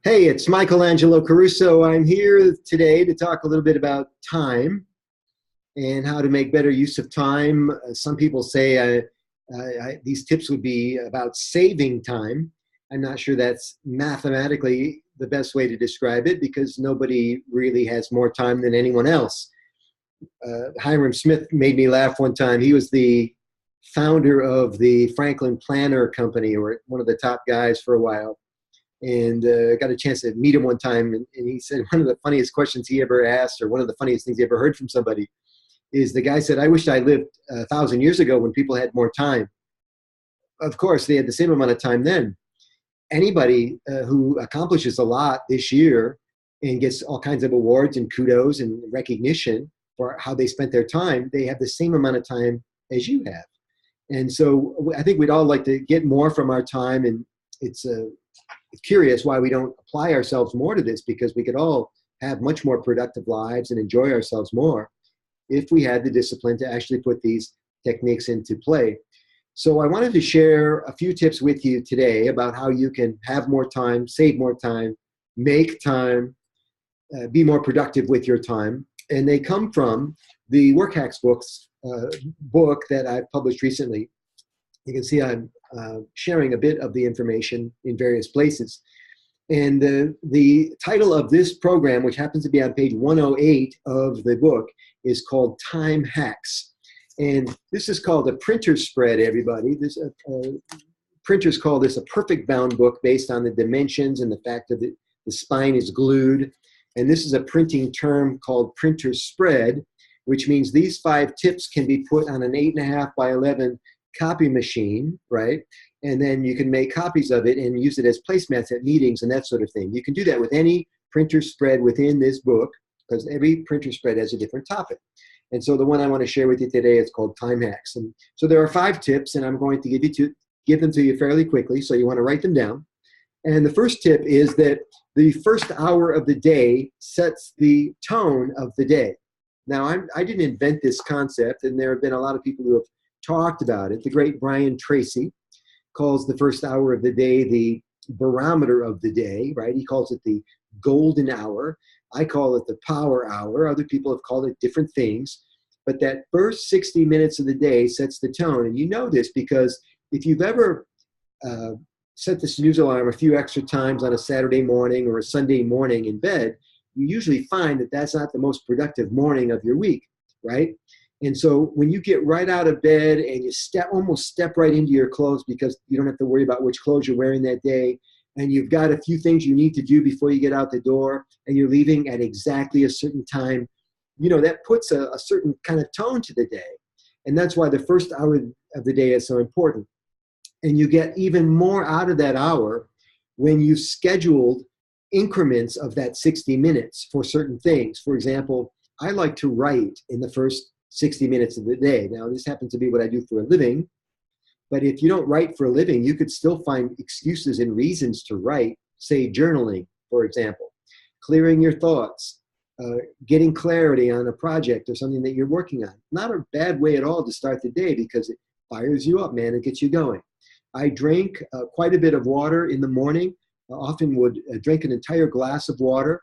Hey, it's Angelo Caruso. I'm here today to talk a little bit about time and how to make better use of time. Some people say these tips would be about saving time. I'm not sure that's mathematically the best way to describe it because nobody really has more time than anyone else. Hiram Smith made me laugh one time. He was the founder of the Franklin Planner Company, or one of the top guys for a while, and got a chance to meet him one time. And he said one of the funniest questions he ever asked, or one of the funniest things he ever heard from somebody, is the guy said, "I wish I lived 1,000 years ago when people had more time." Of course, they had the same amount of time then. Anybody who accomplishes a lot this year and gets all kinds of awards and kudos and recognition for how they spent their time, they have the same amount of time as you have. And so I think we'd all like to get more from our time, and it's curious why we don't apply ourselves more to this, because we could all have much more productive lives and enjoy ourselves more if we had the discipline to actually put these techniques into play. So I wanted to share a few tips with you today about how you can have more time, save more time, make time, be more productive with your time. And they come from the Work Hacks book that I've published recently. You can see I'm sharing a bit of the information in various places. And the title of this program, which happens to be on page 108 of the book, is called Time Hacks. And this is called a printer spread, everybody. Printers call this a perfect bound book based on the dimensions and the fact that the spine is glued. And this is a printing term called printer spread, which means these 5 tips can be put on an 8.5 by 11 copy machine, right? And then you can make copies of it and use it as placemats at meetings and that sort of thing. You can do that with any printer spread within this book, because every printer spread has a different topic. And so the one I want to share with you today is called Time Hacks. And so there are 5 tips, and I'm going to give them to you fairly quickly, so you want to write them down. And the first tip is that the first hour of the day sets the tone of the day. Now, I didn't invent this concept, and there have been a lot of people who have talked about it. The great Brian Tracy calls the first hour of the day the barometer of the day, right? He calls it the golden hour. I call it the power hour. Other people have called it different things. But that first 60 minutes of the day sets the tone. And you know this because if you've ever set the snooze alarm a few extra times on a Saturday morning or a Sunday morning in bed, you usually find that that's not the most productive morning of your week, right? And so when you get right out of bed and you almost step right into your clothes, because you don't have to worry about which clothes you're wearing that day, and you've got a few things you need to do before you get out the door, and you're leaving at exactly a certain time, you know, that puts a certain kind of tone to the day. And that's why the first hour of the day is so important. And you get even more out of that hour when you've scheduled increments of that 60 minutes for certain things. For example, I like to write in the first 60 minutes of the day. Now, this happens to be what I do for a living. But if you don't write for a living, you could still find excuses and reasons to write, say journaling, for example, clearing your thoughts, getting clarity on a project or something that you're working on. Not a bad way at all to start the day, because it fires you up, man, and gets you going. I drink quite a bit of water in the morning. I often would drink an entire glass of water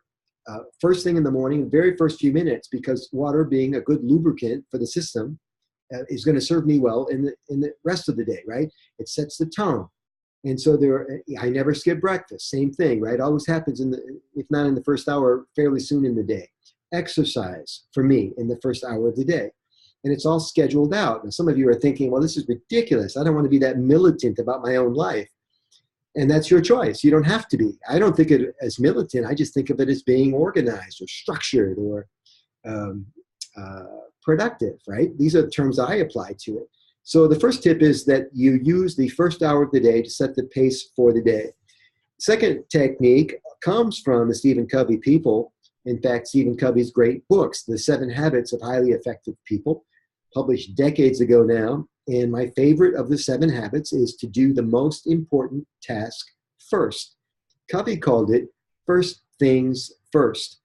first thing in the morning, the very first few minutes, because water, being a good lubricant for the system, is going to serve me well in the rest of the day, right? It sets the tone. And so I never skip breakfast. Same thing, right? Always happens if not in the first hour, fairly soon in the day. Exercise for me in the first hour of the day. And it's all scheduled out. And some of you are thinking, well, this is ridiculous. I don't want to be that militant about my own life. And that's your choice. You don't have to be. I don't think of it as militant. I just think of it as being organized or structured or productive, right? These are the terms I apply to it. So the first tip is that you use the first hour of the day to set the pace for the day. Second technique comes from the Stephen Covey people. In fact, Stephen Covey's great books, The 7 Habits of Highly Effective People, published decades ago now. And my favorite of the 7 habits is to do the most important task first. Covey called it first things first.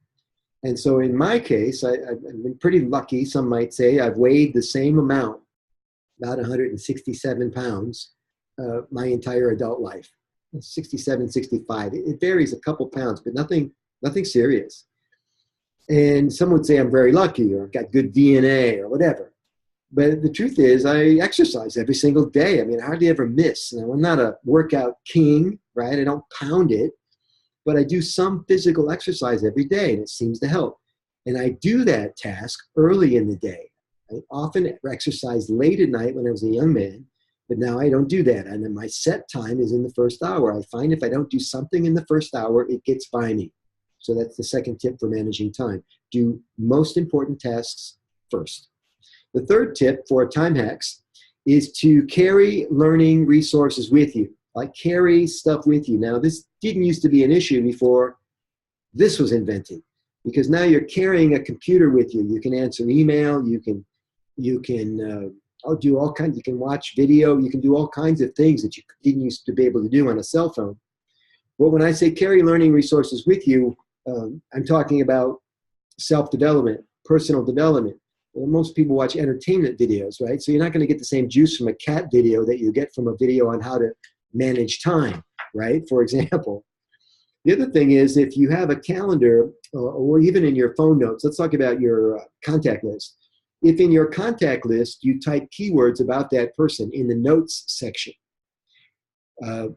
And so in my case, I've been pretty lucky, some might say. I've weighed the same amount, about 167 pounds, my entire adult life. 67, 65. It varies a couple pounds, but nothing serious. And some would say I'm very lucky or I've got good DNA or whatever. But the truth is I exercise every single day. I mean, I hardly ever miss. Now, I'm not a workout king, right? I don't pound it, but I do some physical exercise every day, and it seems to help. And I do that task early in the day. I often exercised late at night when I was a young man, but now I don't do that. And then my set time is in the first hour. I find if I don't do something in the first hour, it gets by me. So that's the second tip for managing time. Do most important tasks first. The third tip for time hacks is to carry learning resources with you. Like carry stuff with you. Now, this didn't used to be an issue before this was invented, because now you're carrying a computer with you. You can answer email. You can do all kinds. You can watch video. You can do all kinds of things that you didn't used to be able to do on a cell phone. Well, when I say carry learning resources with you, I'm talking about self-development, personal development. Well, most people watch entertainment videos, right? So you're not going to get the same juice from a cat video that you get from a video on how to manage time, right? For example. The other thing is, if you have a calendar or even in your phone notes, let's talk about your contact list. If in your contact list you type keywords about that person in the notes section,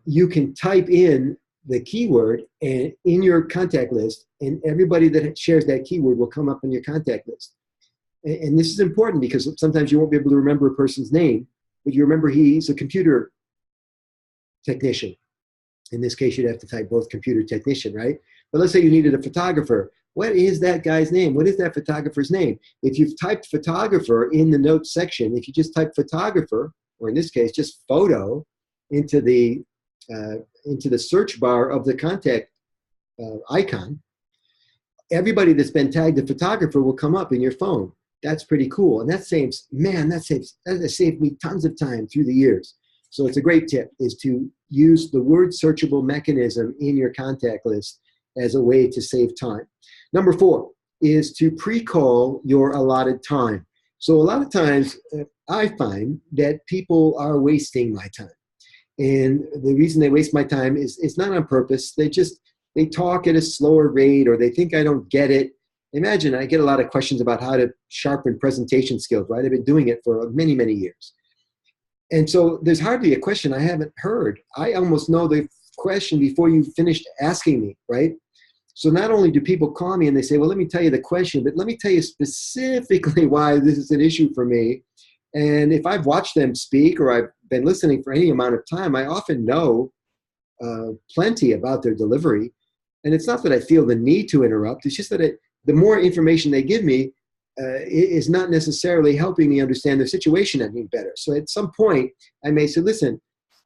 you can type in the keyword and in your contact list, and everybody that shares that keyword will come up in your contact list. And this is important because sometimes you won't be able to remember a person's name, but you remember he's a computer technician. In this case, you'd have to type both computer technician, right? But let's say you needed a photographer. What is that guy's name? What is that photographer's name? If you've typed photographer in the notes section, if you just type photographer, or in this case, just photo into the search bar of the contact icon, everybody that's been tagged a photographer will come up in your phone. That's pretty cool. And that saved me tons of time through the years. So it's a great tip, is to use the word searchable mechanism in your contact list as a way to save time. Number 4 is to pre-call your allotted time. So a lot of times I find that people are wasting my time. And the reason they waste my time is it's not on purpose. They talk at a slower rate, or they think I don't get it. Imagine, I get a lot of questions about how to sharpen presentation skills, right? I've been doing it for many, many years. And so there's hardly a question I haven't heard. I almost know the question before you finished asking me, right? So not only do people call me and they say, well, let me tell you the question, but let me tell you specifically why this is an issue for me. And if I've watched them speak or I've been listening for any amount of time, I often know plenty about their delivery. And it's not that I feel the need to interrupt. It's just that the more information they give me is not necessarily helping me understand their situation any better. So at some point, I may say, listen,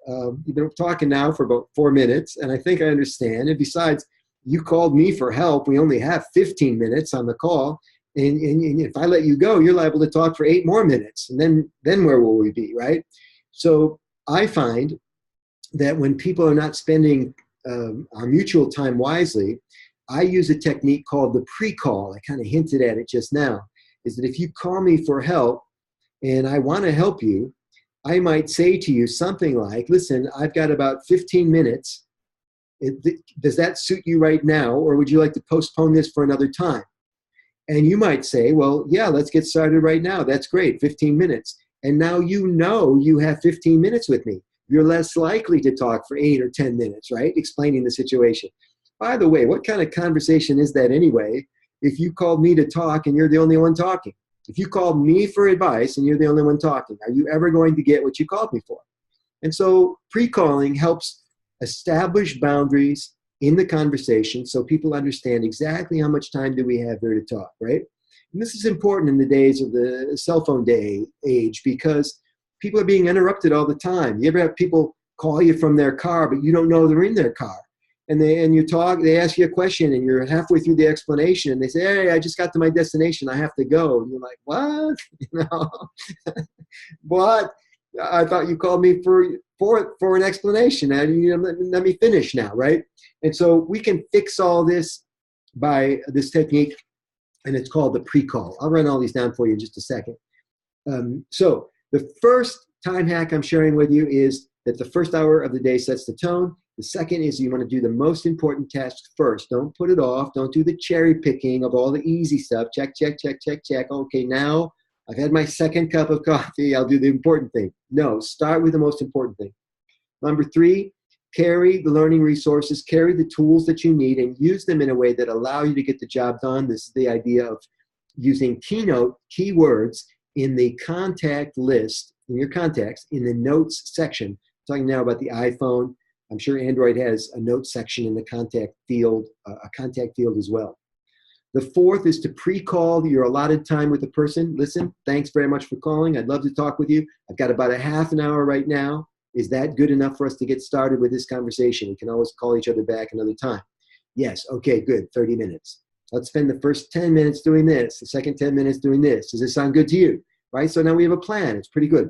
you've been talking now for about 4 minutes, and I think I understand. And besides, you called me for help. We only have 15 minutes on the call. And if I let you go, you're liable to talk for 8 more minutes. And then where will we be, right? So I find that when people are not spending our mutual time wisely, I use a technique called the pre-call. I kind of hinted at it just now, is that if you call me for help and I want to help you, I might say to you something like, listen, I've got about 15 minutes. Does that suit you right now? Or would you like to postpone this for another time? And you might say, well, yeah, let's get started right now. That's great, 15 minutes. And now you know you have 15 minutes with me. You're less likely to talk for 8 or 10 minutes, right? Explaining the situation. By the way, what kind of conversation is that anyway, if you called me to talk and you're the only one talking? If you called me for advice and you're the only one talking, are you ever going to get what you called me for? And so pre-calling helps establish boundaries in the conversation so people understand exactly how much time do we have here to talk, right? And this is important in the days of the cell phone age, because people are being interrupted all the time. You ever have people call you from their car, but you don't know they're in their car? And they ask you a question and you're halfway through the explanation and they say, hey, I just got to my destination, I have to go. And you're like, what? What? I thought you called me for an explanation. And let me finish now, right? And so we can fix all this by this technique, and it's called the pre-call. I'll run all these down for you in just a second. So the first time hack I'm sharing with you is that the first hour of the day sets the tone. The second is you want to do the most important tasks first. Don't put it off. Don't do the cherry picking of all the easy stuff. Check, check, check, check, check. Okay, now I've had my second cup of coffee. I'll do the important thing. No, start with the most important thing. Number three, carry the learning resources, carry the tools that you need, and use them in a way that allow you to get the job done. This is the idea of using keynote keywords in the contact list, in your contacts, in the notes section. I'm talking now about the iPhone. I'm sure Android has a notes section in the contact field, a contact field as well. The fourth is to pre-call your allotted time with the person. Listen, thanks very much for calling. I'd love to talk with you. I've got about a half an hour right now. Is that good enough for us to get started with this conversation? We can always call each other back another time. Yes, okay, good, 30 minutes. Let's spend the first 10 minutes doing this, the second 10 minutes doing this. Does this sound good to you? Right, so now we have a plan. It's pretty good.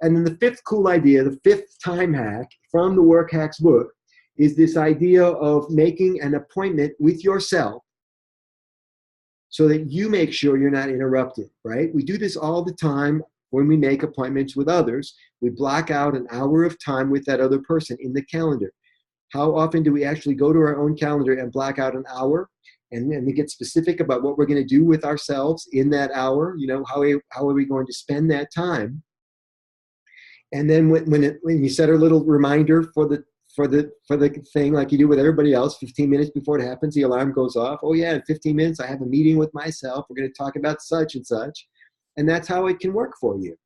And then the fifth cool idea, the fifth time hack from the Work Hacks book is this idea of making an appointment with yourself so that you make sure you're not interrupted, right? We do this all the time when we make appointments with others. We block out an hour of time with that other person in the calendar. How often do we actually go to our own calendar and block out an hour and we get specific about what we're going to do with ourselves in that hour? You know, how are we going to spend that time? And then when you set a little reminder for the thing, like you do with everybody else, 15 minutes before it happens, the alarm goes off. Oh yeah, in 15 minutes, I have a meeting with myself. We're going to talk about such and such. And that's how it can work for you.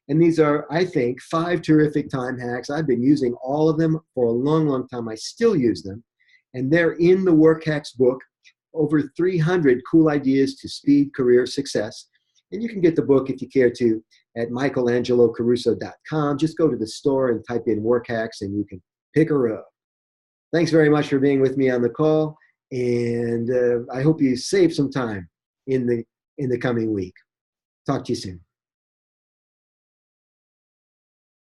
And these are, I think, 5 terrific time hacks. I've been using all of them for a long, long time. I still use them. And they're in the Work Hacks book, over 300 cool ideas to speed career success. And you can get the book, if you care to, at michaelangelocaruso.com. Just go to the store and type in Work Hacks and you can pick her up. Thanks very much for being with me on the call. And I hope you save some time in the coming week. Talk to you soon.